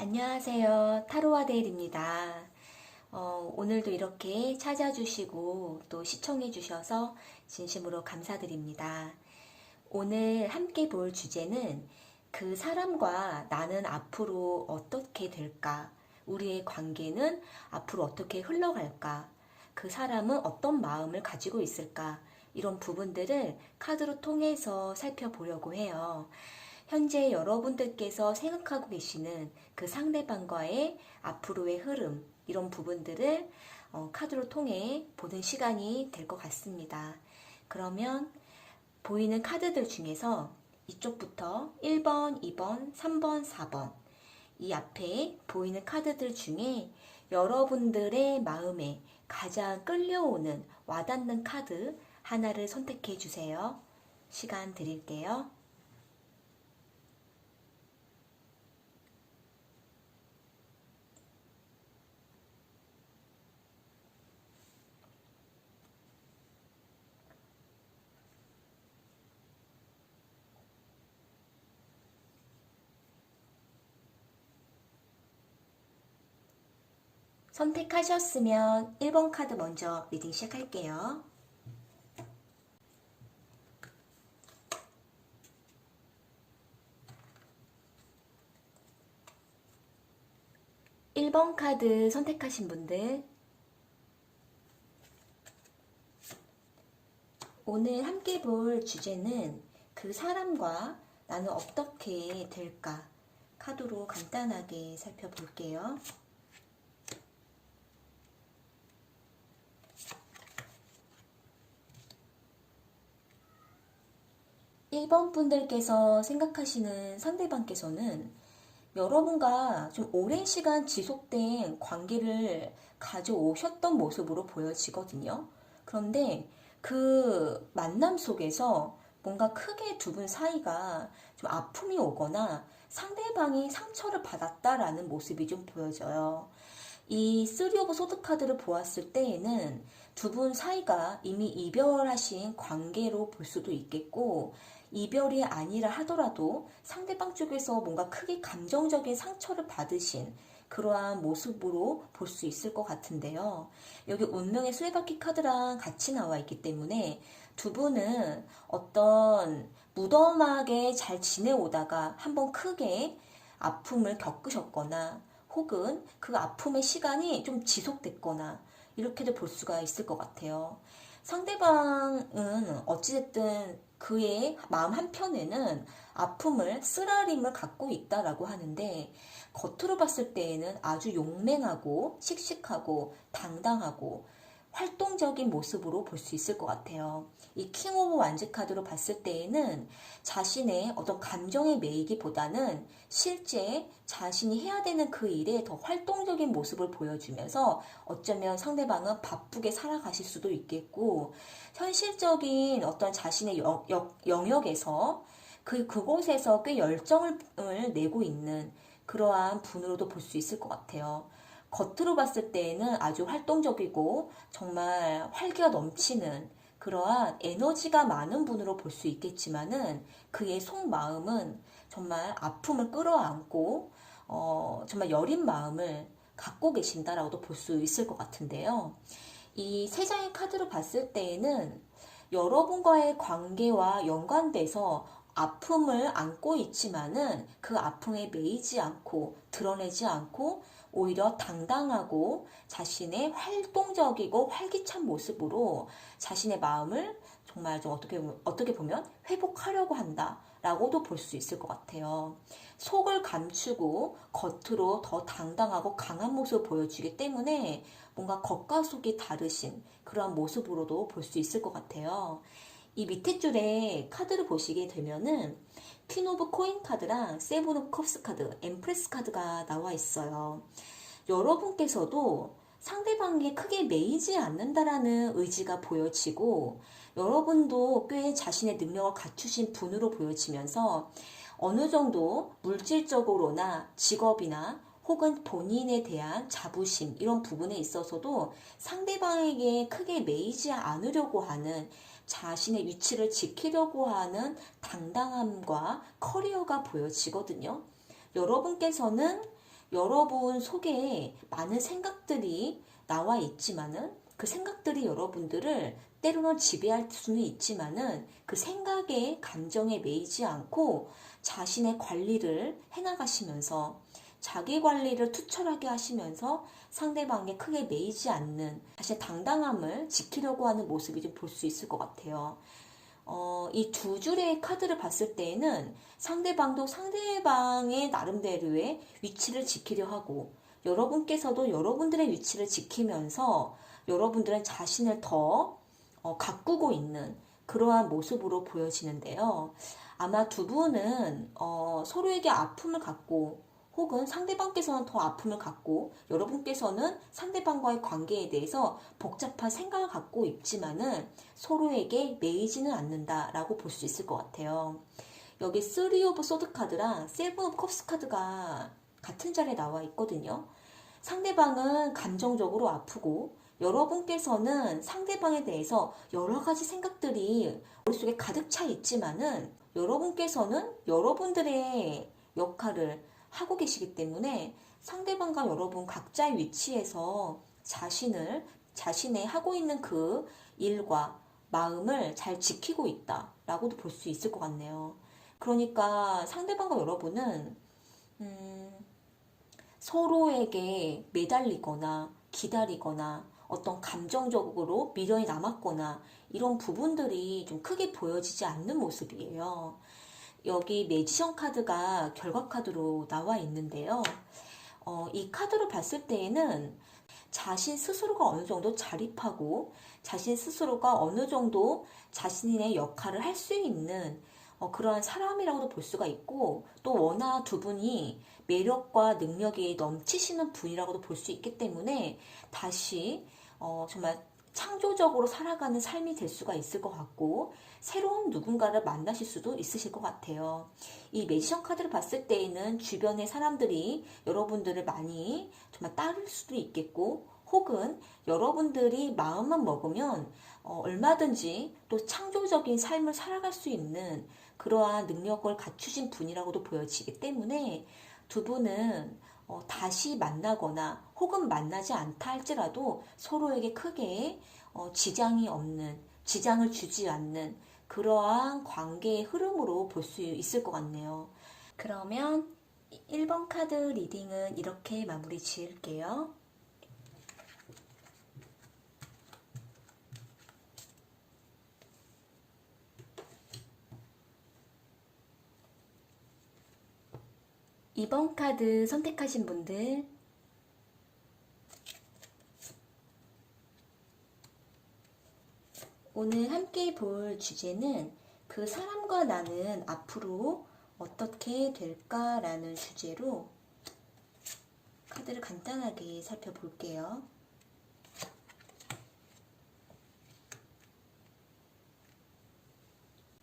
안녕하세요. 타로아데일입니다. 오늘도 이렇게 찾아주시고 또 시청해주셔서 진심으로 감사드립니다. 오늘 함께 볼 주제는 그 사람과 나는 앞으로 어떻게 될까? 우리의 관계는 앞으로 어떻게 흘러갈까? 그 사람은 어떤 마음을 가지고 있을까? 이런 부분들을 카드로 통해서 살펴보려고 해요. 현재 여러분들께서 생각하고 계시는 그 상대방과의 앞으로의 흐름, 이런 부분들을 카드로 통해 보는 시간이 될 것 같습니다. 그러면 보이는 카드들 중에서 이쪽부터 1번, 2번, 3번, 4번 이 앞에 보이는 카드들 중에 여러분들의 마음에 가장 끌려오는 와닿는 카드 하나를 선택해 주세요. 시간 드릴게요. 선택하셨으면 1번 카드 먼저 리딩 시작할게요. 1번 카드 선택하신 분들, 오늘 함께 볼 주제는 그 사람과 나는 어떻게 될까? 카드로 간단하게 살펴볼게요. 1번 분들께서 생각하시는 상대방께서는 여러분과 좀 오랜 시간 지속된 관계를 가져오셨던 모습으로 보여지거든요. 그런데 그 만남 속에서 뭔가 크게 두 분 사이가 좀 아픔이 오거나 상대방이 상처를 받았다라는 모습이 좀 보여져요. 이 쓰리 오브 소드 카드를 보았을 때에는 두 분 사이가 이미 이별하신 관계로 볼 수도 있겠고, 이별이 아니라 하더라도 상대방 쪽에서 뭔가 크게 감정적인 상처를 받으신 그러한 모습으로 볼 수 있을 것 같은데요. 여기 운명의 수레바퀴 카드랑 같이 나와 있기 때문에 두 분은 어떤 무덤하게 잘 지내오다가 한번 크게 아픔을 겪으셨거나 혹은 그 아픔의 시간이 좀 지속됐거나 이렇게도 볼 수가 있을 것 같아요. 상대방은 어찌됐든 그의 마음 한편에는 아픔을, 쓰라림을 갖고 있다라고 하는데, 겉으로 봤을 때에는 아주 용맹하고 씩씩하고 당당하고 활동적인 모습으로 볼 수 있을 것 같아요. 이 킹 오브 완즈 카드로 봤을 때에는 자신의 어떤 감정에 매이기보다는 실제 자신이 해야 되는 그 일에 더 활동적인 모습을 보여주면서 어쩌면 상대방은 바쁘게 살아가실 수도 있겠고, 현실적인 어떤 자신의 영역에서 그곳에서 꽤 열정을 내고 있는 그러한 분으로도 볼 수 있을 것 같아요. 겉으로 봤을 때에는 아주 활동적이고 정말 활기가 넘치는 그러한 에너지가 많은 분으로 볼 수 있겠지만은 그의 속마음은 정말 아픔을 끌어안고 정말 여린 마음을 갖고 계신다라고도 볼 수 있을 것 같은데요. 이 세 장의 카드로 봤을 때에는 여러분과의 관계와 연관돼서 아픔을 안고 있지만은 그 아픔에 매이지 않고 드러내지 않고 오히려 당당하고 자신의 활동적이고 활기찬 모습으로 자신의 마음을 정말 좀 어떻게 보면 회복하려고 한다라고도 볼 수 있을 것 같아요. 속을 감추고 겉으로 더 당당하고 강한 모습을 보여주기 때문에 뭔가 겉과 속이 다르신 그러한 모습으로도 볼 수 있을 것 같아요. 이 밑에 줄에 카드를 보시게 되면은 퀸 오브 코인 카드랑 세븐 오브 컵스 카드, 엠프레스 카드가 나와 있어요. 여러분께서도 상대방에게 크게 매이지 않는다라는 의지가 보여지고, 여러분도 꽤 자신의 능력을 갖추신 분으로 보여지면서 어느 정도 물질적으로나 직업이나 혹은 본인에 대한 자부심 이런 부분에 있어서도 상대방에게 크게 매이지 않으려고 하는, 자신의 위치를 지키려고 하는 당당함과 커리어가 보여지거든요. 여러분께서는 여러분 속에 많은 생각들이 나와 있지만은 그 생각들이 여러분들을 때로는 지배할 수는 있지만은 그 생각에 감정에 매이지 않고 자신의 관리를 해나가시면서 자기 관리를 투철하게 하시면서 상대방에 크게 매이지 않는 자신의 당당함을 지키려고 하는 모습이 좀 볼 수 있을 것 같아요. 이 두 줄의 카드를 봤을 때에는 상대방도 상대방의 나름대로의 위치를 지키려 하고 여러분께서도 여러분들의 위치를 지키면서 여러분들은 자신을 더 가꾸고 있는 그러한 모습으로 보여지는데요. 아마 두 분은 서로에게 아픔을 갖고 혹은 상대방께서는 더 아픔을 갖고 여러분께서는 상대방과의 관계에 대해서 복잡한 생각을 갖고 있지만은 서로에게 매이지는 않는다라고 볼 수 있을 것 같아요. 여기 3 오브 소드 카드랑 7 오브 컵스 카드가 같은 자리에 나와 있거든요. 상대방은 감정적으로 아프고 여러분께서는 상대방에 대해서 여러 가지 생각들이 머릿속에 가득 차 있지만은 여러분께서는 여러분들의 역할을 하고 계시기 때문에 상대방과 여러분 각자의 위치에서 자신의 하고 있는 그 일과 마음을 잘 지키고 있다라고도 볼 수 있을 것 같네요. 그러니까 상대방과 여러분은 서로에게 매달리거나 기다리거나 어떤 감정적으로 미련이 남았거나 이런 부분들이 좀 크게 보여지지 않는 모습이에요. 여기 매지션 카드가 결과 카드로 나와 있는데요. 이 카드를 봤을 때에는 자신 스스로가 어느 정도 자립하고 자신 스스로가 어느 정도 자신의 역할을 할 수 있는 그러한 사람이라고도 볼 수가 있고 또 워낙 두 분이 매력과 능력이 넘치시는 분이라고도 볼 수 있기 때문에 다시 정말 창조적으로 살아가는 삶이 될 수가 있을 것 같고 새로운 누군가를 만나실 수도 있으실 것 같아요. 이 매지션 카드를 봤을 때에는 주변의 사람들이 여러분들을 많이 정말 따를 수도 있겠고 혹은 여러분들이 마음만 먹으면 얼마든지 또 창조적인 삶을 살아갈 수 있는 그러한 능력을 갖추신 분이라고도 보여지기 때문에 두 분은 다시 만나거나 혹은 만나지 않다 할지라도 서로에게 크게 지장을 주지 않는 그러한 관계의 흐름으로 볼 수 있을 것 같네요. 그러면 1번 카드 리딩은 이렇게 마무리 지을게요. 이번 카드 선택하신 분들 오늘 함께 볼 주제는 그 사람과 나는 앞으로 어떻게 될까라는 주제로 카드를 간단하게 살펴볼게요.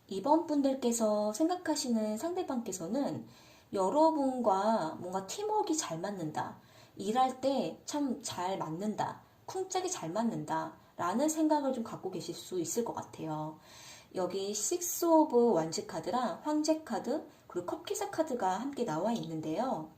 이번 분들께서 생각하시는 상대방께서는 여러분과 뭔가 팀워크가 잘 맞는다. 일할 때 참 잘 맞는다. 쿵짝이 잘 맞는다. 라는 생각을 좀 갖고 계실 수 있을 것 같아요. 여기 6 오브 완즈 카드랑 황제 카드 그리고 컵기사 카드가 함께 나와 있는데요.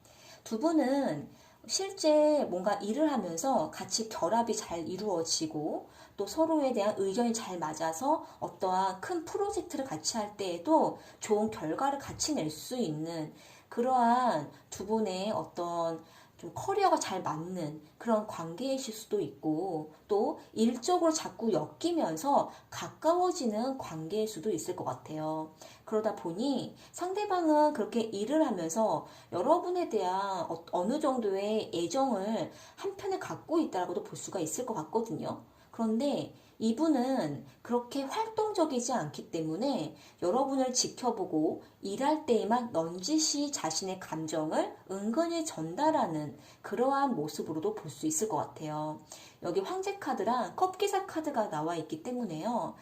두 분은 실제 뭔가 일을 하면서 같이 결합이 잘 이루어지고 또 서로에 대한 의견이 잘 맞아서 어떠한 큰 프로젝트를 같이 할 때에도 좋은 결과를 같이 낼 수 있는 그러한 두 분의 어떤 좀 커리어가 잘 맞는 그런 관계이실 수도 있고 또 일적으로 자꾸 엮이면서 가까워지는 관계일 수도 있을 것 같아요. 그러다 보니 상대방은 그렇게 일을 하면서 여러분에 대한 어느 정도의 애정을 한편에 갖고 있다고도 볼 수가 있을 것 같거든요. 그런데 이분은 그렇게 활동적이지 않기 때문에 여러분을 지켜보고 일할 때에만 넌지시 자신의 감정을 은근히 전달하는 그러한 모습으로도 볼 수 있을 것 같아요. 여기 황제 카드랑 컵기사 카드가 나와 있기 때문에요.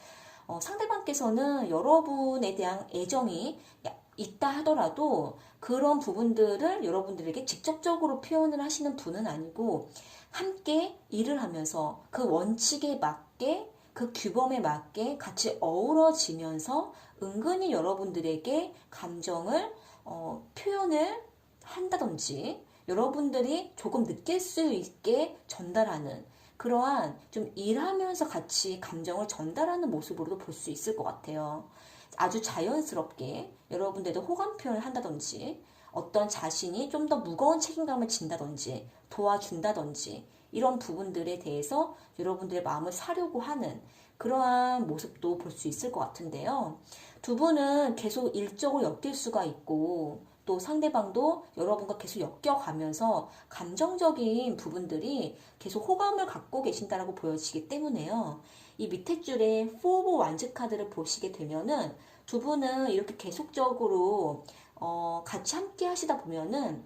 상대방께서는 여러분에 대한 애정이 있다 하더라도 그런 부분들을 여러분들에게 직접적으로 표현을 하시는 분은 아니고 함께 일을 하면서 그 원칙에 맞게 그 규범에 맞게 같이 어우러지면서 은근히 여러분들에게 감정을 표현을 한다든지 여러분들이 조금 느낄 수 있게 전달하는 그러한 좀 일하면서 같이 감정을 전달하는 모습으로도 볼 수 있을 것 같아요. 아주 자연스럽게 여러분들도 호감 표현을 한다든지 어떤 자신이 좀 더 무거운 책임감을 진다든지 도와준다든지 이런 부분들에 대해서 여러분들의 마음을 사려고 하는 그러한 모습도 볼 수 있을 것 같은데요. 두 분은 계속 일적으로 엮일 수가 있고 또 상대방도 여러분과 계속 엮여가면서 감정적인 부분들이 계속 호감을 갖고 계신다라고 보여지기 때문에요. 이 밑에 줄에 Four of Wands 카드를 보시게 되면은 두 분은 이렇게 계속적으로 같이 함께 하시다 보면은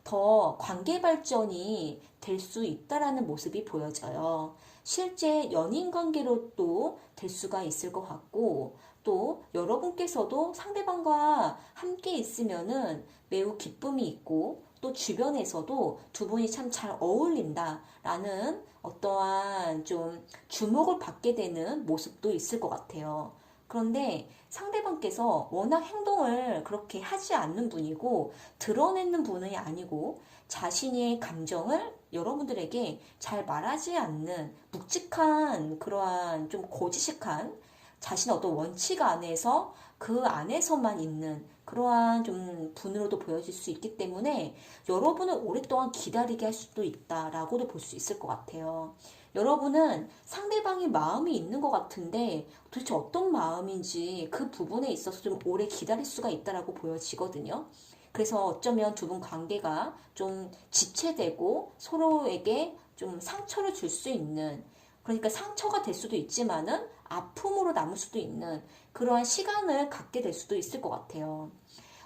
더 관계 발전이 될 수 있다라는 모습이 보여져요. 실제 연인 관계로 또 될 수가 있을 것 같고 또 여러분께서도 상대방과 함께 있으면은 매우 기쁨이 있고 또 주변에서도 두 분이 참 잘 어울린다라는 어떠한 좀 주목을 받게 되는 모습도 있을 것 같아요. 그런데 상대방께서 워낙 행동을 그렇게 하지 않는 분이고 드러내는 분이 아니고 자신의 감정을 여러분들에게 잘 말하지 않는 묵직한 그러한 좀 고지식한 자신의 어떤 원칙 안에서 그 안에서만 있는 그러한 좀 분으로도 보여질 수 있기 때문에 여러분을 오랫동안 기다리게 할 수도 있다라고도 볼 수 있을 것 같아요. 여러분은 상대방의 마음이 있는 것 같은데 도대체 어떤 마음인지 그 부분에 있어서 좀 오래 기다릴 수가 있다라고 보여지거든요. 그래서 어쩌면 두 분 관계가 좀 지체되고 서로에게 좀 상처를 줄 수 있는 그러니까 상처가 될 수도 있지만은 아픔으로 남을 수도 있는 그러한 시간을 갖게 될 수도 있을 것 같아요.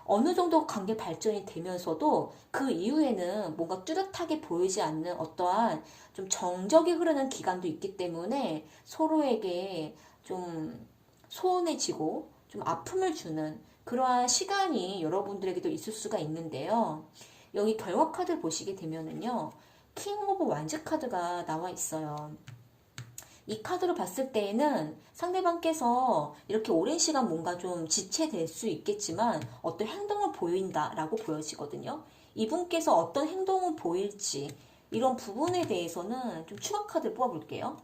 어느 정도 관계 발전이 되면서도 그 이후에는 뭔가 뚜렷하게 보이지 않는 어떠한 좀 정적이 흐르는 기간도 있기 때문에 서로에게 좀 소원해지고 좀 아픔을 주는 그러한 시간이 여러분들에게도 있을 수가 있는데요. 여기 결과 카드를 보시게 되면은요. 킹 오브 완즈 카드가 나와 있어요. 이 카드로 봤을 때에는 상대방께서 이렇게 오랜 시간 뭔가 좀 지체될 수 있겠지만 어떤 행동을 보인다라고 보여지거든요. 이분께서 어떤 행동을 보일지 이런 부분에 대해서는 좀 추가 카드를 뽑아볼게요.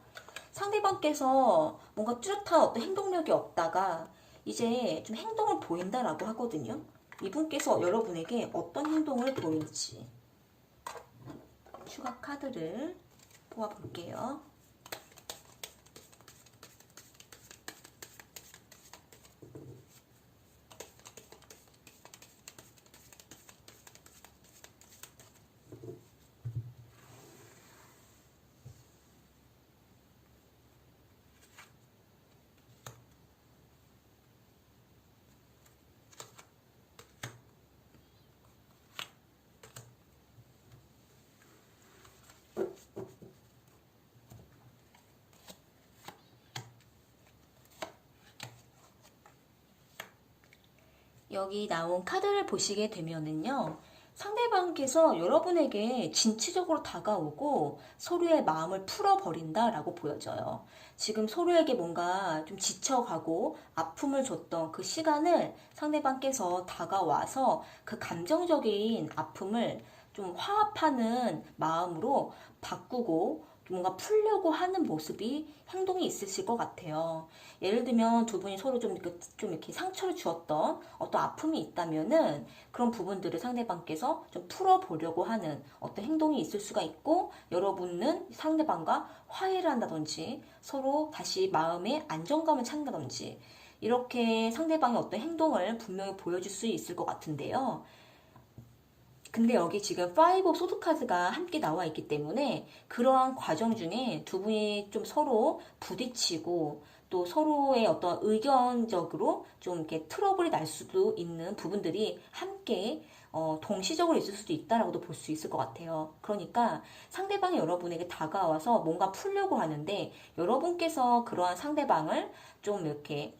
상대방께서 뭔가 뚜렷한 어떤 행동력이 없다가 이제 좀 행동을 보인다라고 하거든요. 이분께서 여러분에게 어떤 행동을 보일지 추가 카드를 뽑아볼게요. 여기 나온 카드를 보시게 되면은요. 상대방께서 여러분에게 진취적으로 다가오고 서로의 마음을 풀어버린다라고 보여져요. 지금 서로에게 뭔가 좀 지쳐가고 아픔을 줬던 그 시간을 상대방께서 다가와서 그 감정적인 아픔을 좀 화합하는 마음으로 바꾸고 뭔가 풀려고 하는 모습이 행동이 있으실 것 같아요. 예를 들면 두 분이 서로 좀 이렇게 상처를 주었던 어떤 아픔이 있다면은 그런 부분들을 상대방께서 좀 풀어보려고 하는 어떤 행동이 있을 수가 있고 여러분은 상대방과 화해를 한다든지 서로 다시 마음의 안정감을 찾는다든지 이렇게 상대방의 어떤 행동을 분명히 보여줄 수 있을 것 같은데요. 근데 여기 지금 5 소드 카드가 함께 나와 있기 때문에 그러한 과정 중에 두 분이 좀 서로 부딪히고 또 서로의 어떤 의견적으로 좀 이렇게 트러블이 날 수도 있는 부분들이 함께 동시적으로 있을 수도 있다라고도 볼 수 있을 것 같아요. 그러니까 상대방이 여러분에게 다가와서 뭔가 풀려고 하는데 여러분께서 그러한 상대방을 좀 이렇게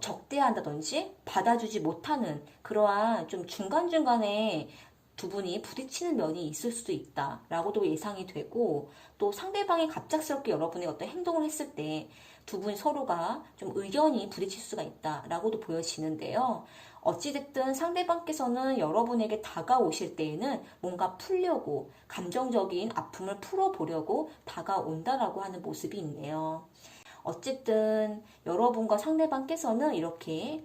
적대한다든지 받아주지 못하는 그러한 좀 중간중간에 두 분이 부딪히는 면이 있을 수도 있다라고도 예상이 되고 또 상대방이 갑작스럽게 여러분의 어떤 행동을 했을 때 두 분 서로가 좀 의견이 부딪힐 수가 있다라고도 보여지는데요. 어찌됐든 상대방께서는 여러분에게 다가오실 때에는 뭔가 풀려고 감정적인 아픔을 풀어보려고 다가온다라고 하는 모습이 있네요. 어쨌든 여러분과 상대방께서는 이렇게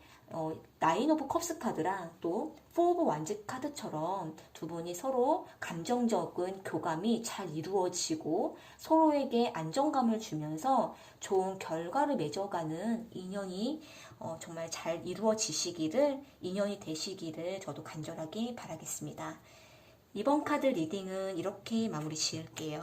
나인 오브 컵스 카드랑 또 포 오브 완즈 카드처럼 두 분이 서로 감정적인 교감이 잘 이루어지고 서로에게 안정감을 주면서 좋은 결과를 맺어가는 인연이 정말 잘 이루어지시기를, 인연이 되시기를 저도 간절하게 바라겠습니다. 이번 카드 리딩은 이렇게 마무리 지을게요.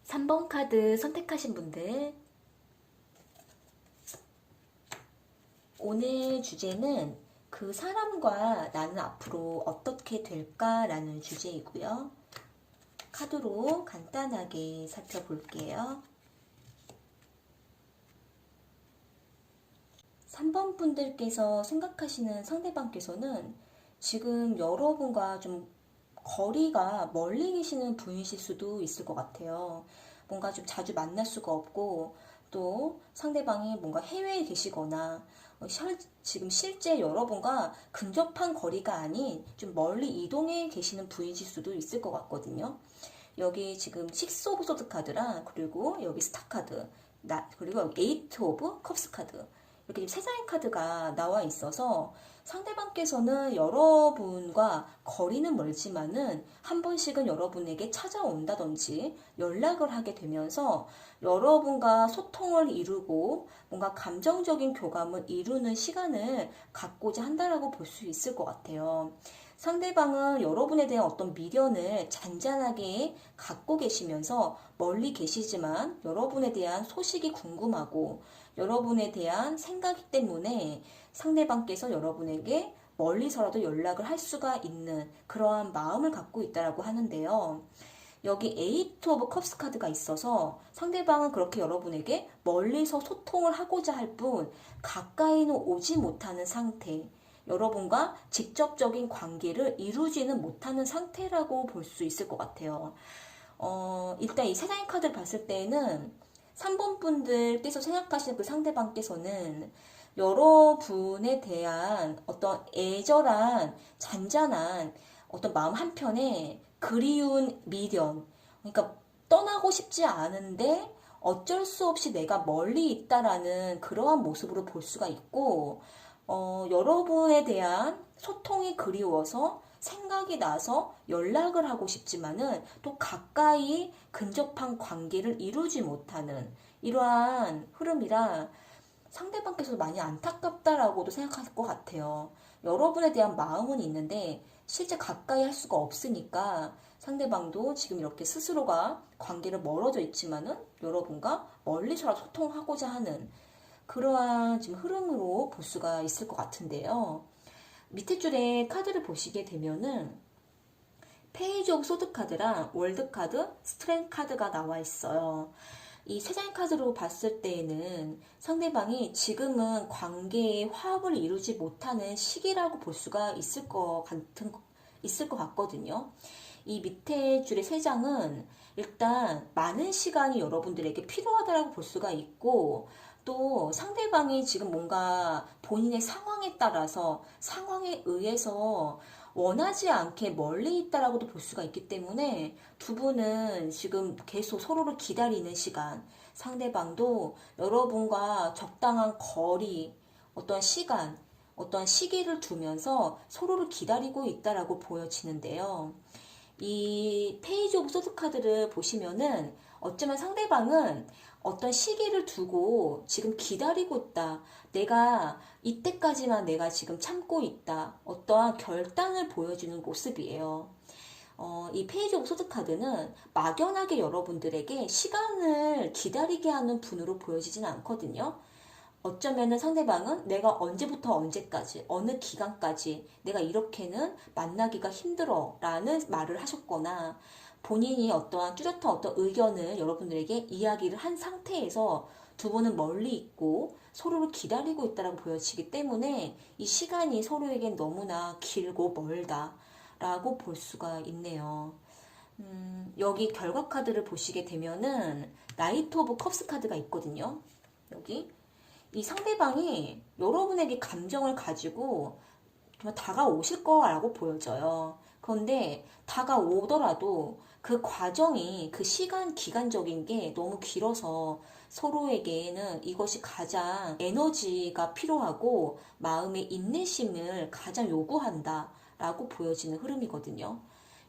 3번 카드 선택하신 분들, 오늘 주제는 그 사람과 나는 앞으로 어떻게 될까라는 주제이고요. 카드로 간단하게 살펴볼게요. 3번 분들께서 생각하시는 상대방께서는 지금 여러분과 좀 거리가 멀리 계시는 분이실 수도 있을 것 같아요. 뭔가 좀 자주 만날 수가 없고 또 상대방이 뭔가 해외에 계시거나 지금 실제 여러분과 근접한 거리가 아닌 좀 멀리 이동해 계시는 분이실 수도 있을 것 같거든요. 여기 지금 6 오브 소드 카드랑 그리고 여기 스타 카드 그리고 여기 8 오브 컵스 카드 이렇게 세 장의 카드가 나와 있어서 상대방께서는 여러분과 거리는 멀지만은 한 번씩은 여러분에게 찾아온다든지 연락을 하게 되면서 여러분과 소통을 이루고 뭔가 감정적인 교감을 이루는 시간을 갖고자 한다라고 볼 수 있을 것 같아요. 상대방은 여러분에 대한 어떤 미련을 잔잔하게 갖고 계시면서 멀리 계시지만 여러분에 대한 소식이 궁금하고 여러분에 대한 생각이 때문에 상대방께서 여러분에게 멀리서라도 연락을 할 수가 있는 그러한 마음을 갖고 있다라고 하는데요. 여기 8 오브 컵스 카드가 있어서 상대방은 그렇게 여러분에게 멀리서 소통을 하고자 할 뿐 가까이는 오지 못하는 상태, 여러분과 직접적인 관계를 이루지는 못하는 상태라고 볼 수 있을 것 같아요. 일단 이 세 장의 카드를 봤을 때는 3번 분들께서 생각하시는 그 상대방께서는 여러분에 대한 어떤 애절한 잔잔한 어떤 마음 한편에 그리운 미련, 그러니까 떠나고 싶지 않은데 어쩔 수 없이 내가 멀리 있다라는 그러한 모습으로 볼 수가 있고, 여러분에 대한 소통이 그리워서 생각이 나서 연락을 하고 싶지만은 또 가까이 근접한 관계를 이루지 못하는 이러한 흐름이라 상대방께서 많이 안타깝다라고도 생각할 것 같아요. 여러분에 대한 마음은 있는데 실제 가까이 할 수가 없으니까 상대방도 지금 이렇게 스스로가 관계를 멀어져 있지만은 여러분과 멀리서라도 소통하고자 하는 그러한 지금 흐름으로 볼 수가 있을 것 같은데요. 밑에 줄에 카드를 보시게 되면은 페이지 오브 소드 카드랑 월드 카드, 스트렝 카드가 나와 있어요. 이 세 장의 카드로 봤을 때에는 상대방이 지금은 관계의 화합을 이루지 못하는 시기라고 볼 수가 있을 것 같거든요. 이 밑에 줄의 세 장은 일단 많은 시간이 여러분들에게 필요하다라고 볼 수가 있고, 또 상대방이 지금 뭔가 본인의 상황에 따라서 상황에 의해서 원하지 않게 멀리 있다라고도 볼 수가 있기 때문에 두 분은 지금 계속 서로를 기다리는 시간, 상대방도 여러분과 적당한 거리, 어떤 시간, 어떤 시기를 두면서 서로를 기다리고 있다라고 보여지는데요. 이 페이지 오브 소드 카드를 보시면은 어쩌면 상대방은 어떤 시기를 두고 지금 기다리고 있다. 내가 지금 참고 있다. 어떠한 결단을 보여주는 모습이에요. 이 페이지 오브 소드 카드는 막연하게 여러분들에게 시간을 기다리게 하는 분으로 보여지진 않거든요. 어쩌면은 상대방은 내가 언제부터 언제까지, 어느 기간까지 내가 이렇게는 만나기가 힘들어 라는 말을 하셨거나 본인이 어떠한 뚜렷한 어떤 의견을 여러분들에게 이야기를 한 상태에서 두 분은 멀리 있고 서로를 기다리고 있다고 보여지기 때문에 이 시간이 서로에겐 너무나 길고 멀다 라고 볼 수가 있네요. 여기 결과 카드를 보시게 되면은 나이트 오브 컵스 카드가 있거든요. 여기 이 상대방이 여러분에게 감정을 가지고 정말 다가오실 거라고 보여져요. 그런데 다가오더라도 그 과정이 그 시간 기간적인 게 너무 길어서 서로에게는 이것이 가장 에너지가 필요하고 마음의 인내심을 가장 요구한다라고 보여지는 흐름이거든요.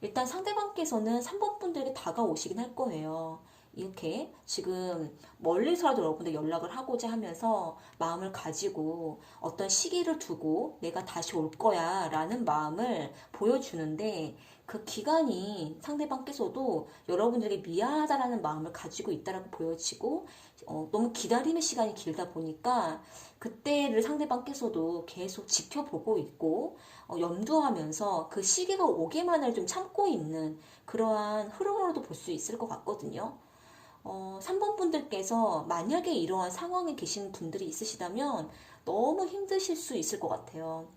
일단 상대방께서는 3번 분들에게 다가오시긴 할 거예요. 이렇게 지금 멀리서라도 여러분들 연락을 하고자 하면서 마음을 가지고 어떤 시기를 두고 내가 다시 올 거야 라는 마음을 보여주는데 그 기간이 상대방께서도 여러분들에게 미안하다라는 마음을 가지고 있다라고 보여지고 너무 기다림의 시간이 길다 보니까 그때를 상대방께서도 계속 지켜보고 있고 염두하면서 그 시기가 오기만을 좀 참고 있는 그러한 흐름으로도 볼 수 있을 것 같거든요. 3번 분들께서 만약에 이러한 상황에 계신 분들이 있으시다면 너무 힘드실 수 있을 것 같아요.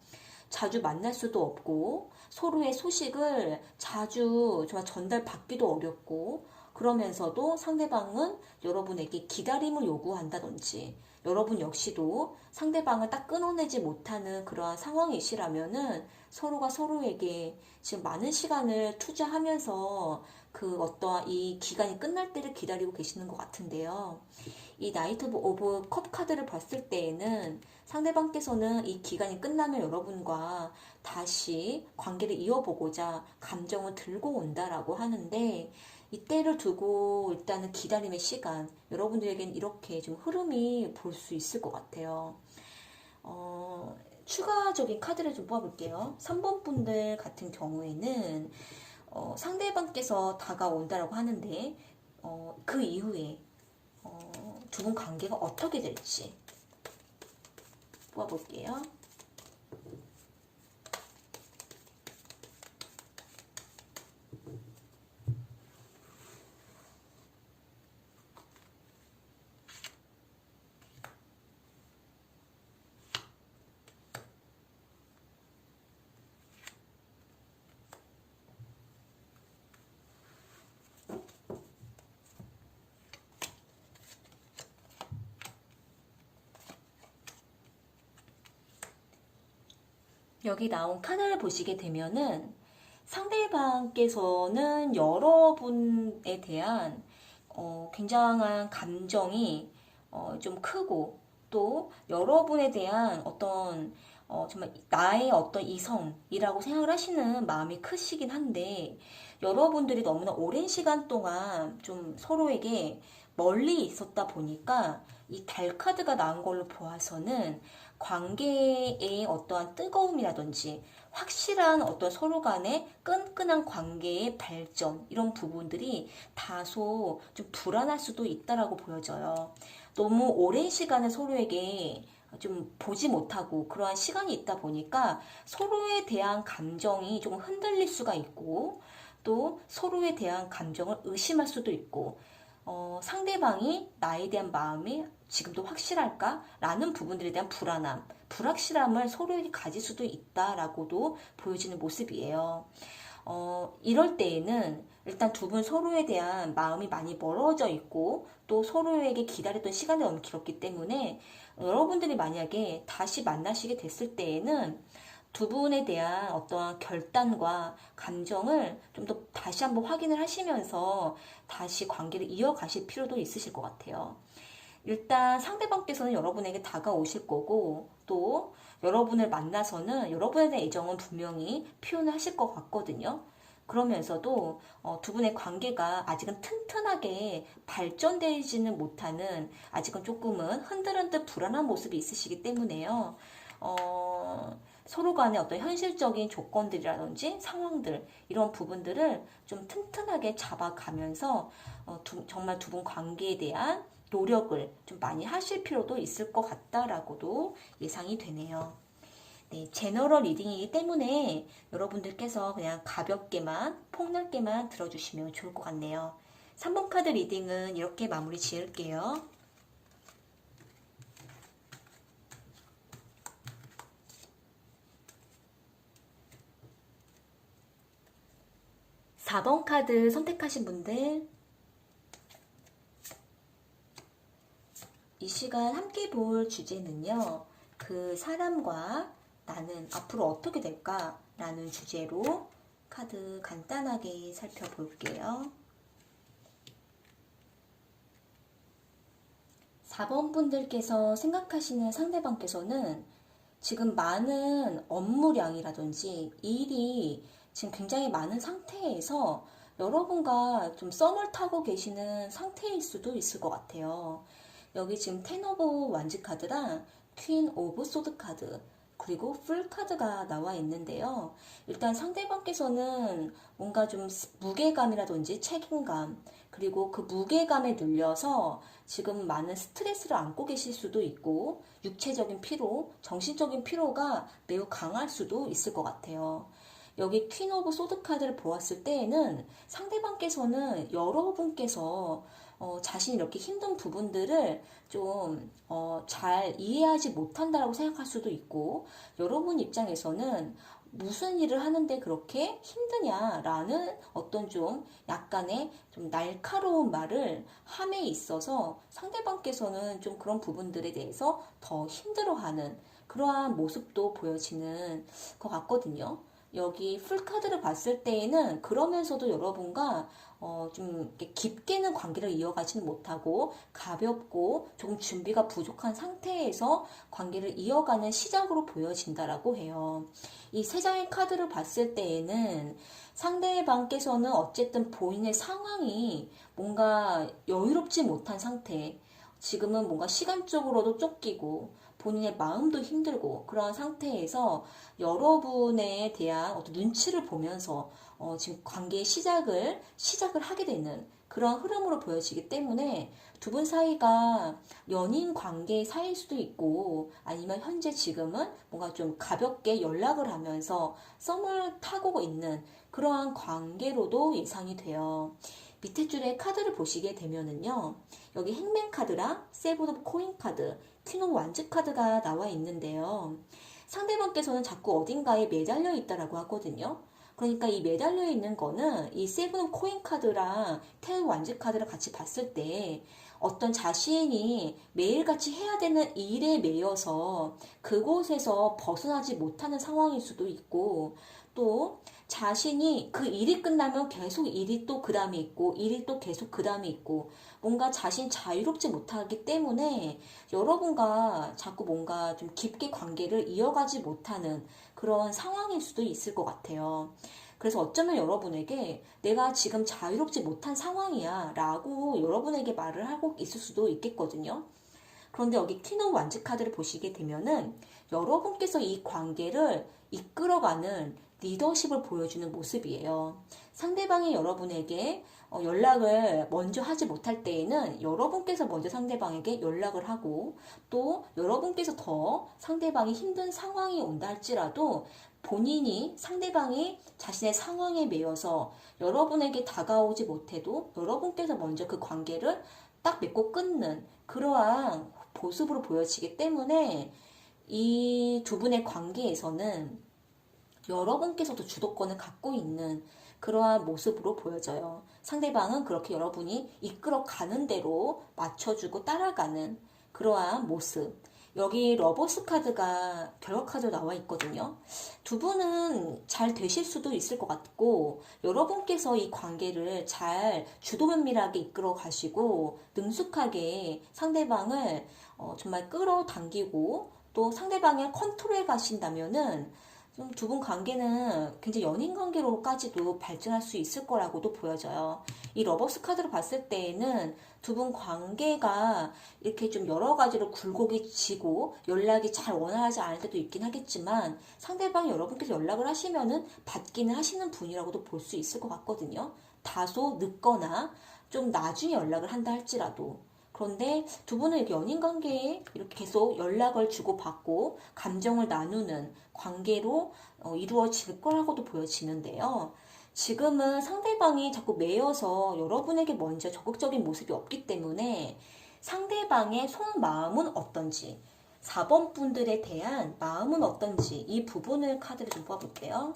자주 만날 수도 없고 서로의 소식을 자주 정말 전달받기도 어렵고 그러면서도 상대방은 여러분에게 기다림을 요구한다든지 여러분 역시도 상대방을 딱 끊어내지 못하는 그러한 상황이시라면은 서로가 서로에게 지금 많은 시간을 투자하면서 그 어떠한 이 기간이 끝날 때를 기다리고 계시는 것 같은데요. 이 나이트 오브 컵 카드를 봤을 때에는 상대방께서는 이 기간이 끝나면 여러분과 다시 관계를 이어보고자 감정을 들고 온다라고 하는데 이때를 두고 일단은 기다림의 시간 여러분들에겐 이렇게 좀 흐름이 볼 수 있을 것 같아요. 추가적인 카드를 좀 뽑아볼게요. 3번 분들 같은 경우에는 상대방께서 다가온다라고 하는데 그 이후에 두 분 관계가 어떻게 될지 뽑아볼게요. 여기 나온 카드를 보시게 되면은 상대방께서는 여러분에 대한 굉장한 감정이 좀 크고 또 여러분에 대한 어떤 정말 나의 어떤 이성이라고 생각을 하시는 마음이 크시긴 한데 여러분들이 너무나 오랜 시간 동안 좀 서로에게 멀리 있었다 보니까 이 달 카드가 나온 걸로 보아서는 관계의 어떠한 뜨거움이라든지 확실한 어떤 서로 간의 끈끈한 관계의 발전 이런 부분들이 다소 좀 불안할 수도 있다라고 보여져요. 너무 오랜 시간을 서로에게 좀 보지 못하고 그러한 시간이 있다 보니까 서로에 대한 감정이 조금 흔들릴 수가 있고 또 서로에 대한 감정을 의심할 수도 있고 상대방이 나에 대한 마음이 지금도 확실할까? 라는 부분들에 대한 불안함, 불확실함을 서로에게 가질 수도 있다라고도 보여지는 모습이에요. 이럴 때에는 일단 두 분 서로에 대한 마음이 많이 멀어져 있고 또 서로에게 기다렸던 시간이 너무 길었기 때문에 여러분들이 만약에 다시 만나시게 됐을 때에는 두 분에 대한 어떠한 결단과 감정을 좀 더 다시 한번 확인을 하시면서 다시 관계를 이어가실 필요도 있으실 것 같아요. 일단 상대방께서는 여러분에게 다가오실 거고 또 여러분을 만나서는 여러분에 대한 애정은 분명히 표현을 하실 것 같거든요. 그러면서도 두 분의 관계가 아직은 튼튼하게 발전되지는 못하는 아직은 조금은 흔들흔들 불안한 모습이 있으시기 때문에요. 서로 간의 어떤 현실적인 조건들이라든지 상황들 이런 부분들을 좀 튼튼하게 잡아가면서 정말 두 분 관계에 대한 노력을 좀 많이 하실 필요도 있을 것 같다라고도 예상이 되네요. 네, 제너럴 리딩이기 때문에 여러분들께서 그냥 가볍게만 폭넓게만 들어주시면 좋을 것 같네요. 3번 카드 리딩은 이렇게 마무리 지을게요. 4번 카드 선택하신 분들, 이 시간 함께 볼 주제는요, 그 사람과 나는 앞으로 어떻게 될까? 라는 주제로 카드 간단하게 살펴볼게요. 4번 분들께서 생각하시는 상대방께서는 지금 많은 업무량이라든지 일이 지금 굉장히 많은 상태에서 여러분과 좀 썸을 타고 계시는 상태일 수도 있을 것 같아요. 여기 지금 텐 오브 완즈 카드랑 퀸 오브 소드 카드, 그리고 풀 카드가 나와 있는데요. 일단 상대방께서는 뭔가 좀 무게감이라든지 책임감, 그리고 그 무게감에 눌려서 지금 많은 스트레스를 안고 계실 수도 있고, 육체적인 피로, 정신적인 피로가 매우 강할 수도 있을 것 같아요. 여기 퀸 오브 소드 카드를 보았을 때에는 상대방께서는 여러분께서 자신이 이렇게 힘든 부분들을 좀 잘 이해하지 못한다라고 생각할 수도 있고, 여러분 입장에서는 무슨 일을 하는데 그렇게 힘드냐라는 어떤 좀 약간의 좀 날카로운 말을 함에 있어서 상대방께서는 좀 그런 부분들에 대해서 더 힘들어하는 그러한 모습도 보여지는 것 같거든요. 여기 풀카드를 봤을 때에는 그러면서도 여러분과 좀 이렇게 깊게는 관계를 이어가지는 못하고 가볍고 조금 준비가 부족한 상태에서 관계를 이어가는 시작으로 보여진다라고 해요. 이 세 장의 카드를 봤을 때에는 상대방께서는 어쨌든 본인의 상황이 뭔가 여유롭지 못한 상태, 지금은 뭔가 시간적으로도 쫓기고 본인의 마음도 힘들고 그런 상태에서 여러분에 대한 어떤 눈치를 보면서 지금 관계의 시작을 하게 되는 그런 흐름으로 보여지기 때문에 두 분 사이가 연인 관계 사이일 수도 있고, 아니면 현재 지금은 뭔가 좀 가볍게 연락을 하면서 썸을 타고 있는 그러한 관계로도 예상이 돼요. 밑에 줄에 카드를 보시게 되면은요, 여기 행맨 카드랑 세븐 오브 코인 카드, 퀸 오브 완즈 카드가 나와 있는데요. 상대방께서는 자꾸 어딘가에 매달려 있다라고 하거든요. 그러니까 이 매달려 있는 거는 이 세븐 오브 코인 카드랑 텐 오브 완즈 카드를 같이 봤을 때 어떤 자신이 매일같이 해야 되는 일에 매여서 그곳에서 벗어나지 못하는 상황일 수도 있고, 또 자신이 그 일이 끝나면 계속 일이 또 그 다음에 있고, 일이 또 계속 그 다음에 있고, 뭔가 자신 자유롭지 못하기 때문에 여러분과 자꾸 뭔가 좀 깊게 관계를 이어가지 못하는 그런 상황일 수도 있을 것 같아요. 그래서 어쩌면 여러분에게 내가 지금 자유롭지 못한 상황이야 라고 여러분에게 말을 하고 있을 수도 있겠거든요. 그런데 여기 퀸 오브 완즈 카드를 보시게 되면은 여러분께서 이 관계를 이끌어가는 리더십을 보여주는 모습이에요. 상대방이 여러분에게 연락을 먼저 하지 못할 때에는 여러분께서 먼저 상대방에게 연락을 하고, 또 여러분께서 더 상대방이 힘든 상황이 온다 할지라도 본인이 상대방이 자신의 상황에 매여서 여러분에게 다가오지 못해도 여러분께서 먼저 그 관계를 딱 맺고 끊는 그러한 모습으로 보여지기 때문에 이 두 분의 관계에서는 여러분께서도 주도권을 갖고 있는 그러한 모습으로 보여져요. 상대방은 그렇게 여러분이 이끌어 가는 대로 맞춰주고 따라가는 그러한 모습. 여기 러버스 카드가 결과 카드로 나와 있거든요. 두 분은 잘 되실 수도 있을 것 같고, 여러분께서 이 관계를 잘 주도 면밀하게 이끌어 가시고 능숙하게 상대방을 정말 끌어당기고 또 상대방을 컨트롤해 가신다면은 좀 두 분 관계는 굉장히 연인 관계로까지도 발전할 수 있을 거라고도 보여져요. 이 러버스 카드를 봤을 때에는 두 분 관계가 이렇게 좀 여러 가지로 굴곡이 지고 연락이 잘 원활하지 않을 때도 있긴 하겠지만, 상대방이 여러분께서 연락을 하시면은 받기는 하시는 분이라고도 볼 수 있을 것 같거든요. 다소 늦거나 좀 나중에 연락을 한다 할지라도. 그런데 두 분은 이렇게 연인 관계에 이렇게 계속 연락을 주고받고 감정을 나누는 관계로 이루어질 거라고도 보여지는데요. 지금은 상대방이 자꾸 매여서 여러분에게 먼저 적극적인 모습이 없기 때문에 상대방의 속마음은 어떤지, 4번 분들에 대한 마음은 어떤지 이 부분을 카드를 좀 뽑아볼게요.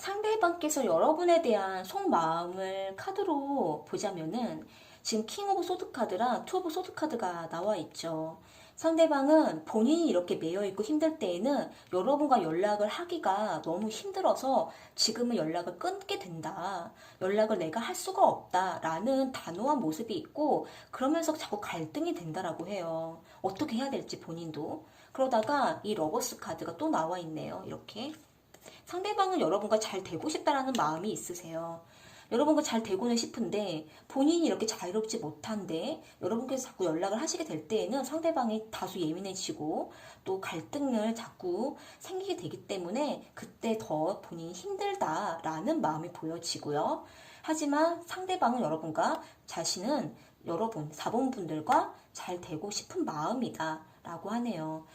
상대방께서 여러분에 대한 속마음을 카드로 보자면은 지금 킹 오브 소드 카드랑 투 오브 소드 카드가 나와 있죠. 상대방은 본인이 이렇게 매여 있고 힘들 때에는 여러분과 연락을 하기가 너무 힘들어서 지금은 연락을 끊게 된다. 연락을 내가 할 수가 없다라는 단호한 모습이 있고 그러면서 자꾸 갈등이 된다라고 해요. 어떻게 해야 될지 본인도. 그러다가 이 러버스 카드가 또 나와 있네요. 이렇게. 상대방은 여러분과 잘 되고 싶다라는 마음이 있으세요. 여러분과 잘 되고는 싶은데 본인이 이렇게 자유롭지 못한데 여러분께서 자꾸 연락을 하시게 될 때에는 상대방이 다소 예민해지고 또 갈등을 자꾸 생기게 되기 때문에 그때 더 본인이 힘들다라는 마음이 보여지고요. 하지만 상대방은 여러분과 자신은 여러분, 4번 분들과 잘 되고 싶은 마음이다 라고 하네요.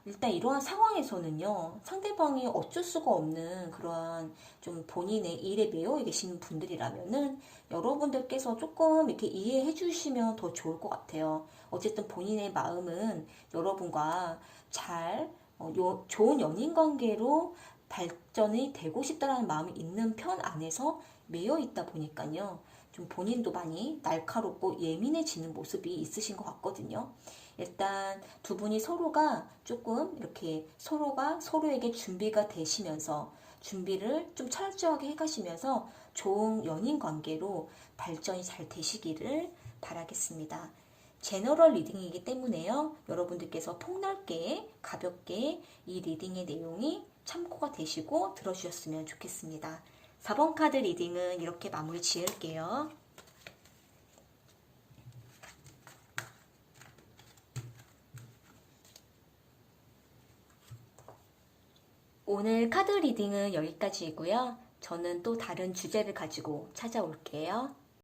일단 이러한 상황에서는요, 상대방이 어쩔 수가 없는 그러한 좀 본인의 일에 매여 계시는 분들이라면은 여러분들께서 조금 이렇게 이해해 주시면 더 좋을 것 같아요. 어쨌든 본인의 마음은 여러분과 잘, 좋은 연인 관계로 발전이 되고 싶다라는 마음이 있는 편 안에서 매여 있다 보니까요. 좀 본인도 많이 날카롭고 예민해지는 모습이 있으신 것 같거든요. 일단 두 분이 서로가 조금 이렇게 서로가 서로에게 준비가 되시면서 준비를 좀 철저하게 해가시면서 좋은 연인 관계로 발전이 잘 되시기를 바라겠습니다. 제너럴 리딩이기 때문에요. 여러분들께서 폭넓게 가볍게 이 리딩의 내용이 참고가 되시고 들어주셨으면 좋겠습니다. 4번 카드 리딩은 이렇게 마무리 지을게요. 오늘 카드 리딩은 여기까지이고요. 저는 또 다른 주제를 가지고 찾아올게요.